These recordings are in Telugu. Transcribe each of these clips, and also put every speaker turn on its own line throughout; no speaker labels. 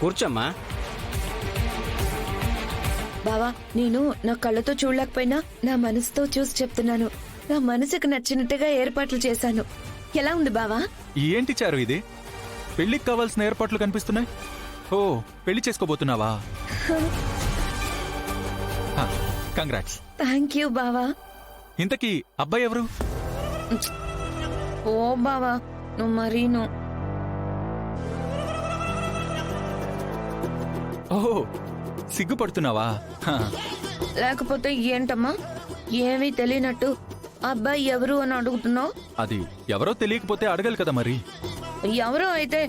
కూర్చోమ్మా.
బావా, నేను నా కళ్ళతో చూడలేకపోయినా నా మనసుతో చూసి చెప్తున్నాను. నా మనసుకు నచ్చినట్టుగా ఏర్పాట్లు చేశాను. ఎలా ఉంది బావా?
ఏంటి చారు ఇది? పెళ్లికి కావాల్సిన ఏర్పాట్లు కనిపిస్తున్నాయి. ఓ, పెళ్లి చేసుకోబోతున్నావా? కంగ్రాట్స్.
థ్యాంక్ యూ బావా.
ఇంతకీ అబ్బాయి ఎవరు?
ఓ బావా, నువ్వు మరీను.
ఓహో, సిగ్గుపడుతున్నావా?
లేకపోతే ఏంటమ్మా, ఏమీ తెలియనట్టు అబ్బాయి ఎవరు అని అడుగుతున్నావు?
అది ఎవరో తెలియకపోతే అడగాలి కదా మరి.
ఎవరో అయితే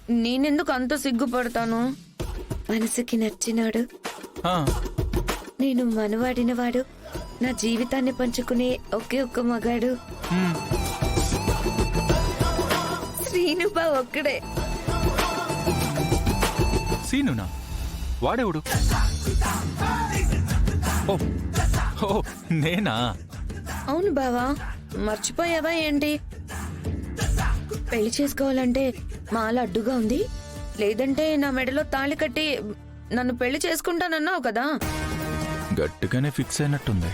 నేనెందుకు అంత సిగ్గుపడతాను? మనసుకి నచ్చినాడు,
ఆ,
నేను మనవాడినవాడు, నా జీవితాన్ని పంచుకునే ఒకే ఒక్క మగాడు
మ్,
శ్రీనుబా ఒక్కడే.
సీనునా? వాడెవడు? ఓ ఓ, నేనా?
అవును బావా, మర్చిపోయావా ఏంటి? పెళ్లి చేసుకోవాలంటే మాల అడ్డుగా ఉంది, లేదంటే నా మెడలో తాళి కట్టి నన్ను పెళ్లి చేసుకుంటానన్నావు కదా.
గట్టిగానే ఫిక్స్ అయినట్టుంది.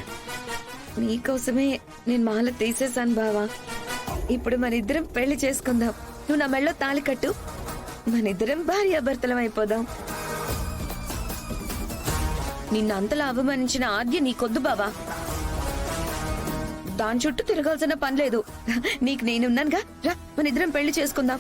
నీకోసమే నేను మాల తీసేశాను బావా. ఇప్పుడు మనిద్దరం పెళ్లి చేసుకుందాం. నువ్వు నా మెడలో తాళి కట్టు, మనిద్దరం భార్యాభర్తలం అయిపోదాం. నిన్ను అంతలా అవమానించిన ఆద్య నీకొద్దు బావా. దాని చుట్టూ తిరగాల్సిన పని లేదు. నీకు నేనున్నానుగా, రా మనిద్దరం పెళ్లి చేసుకుందాం.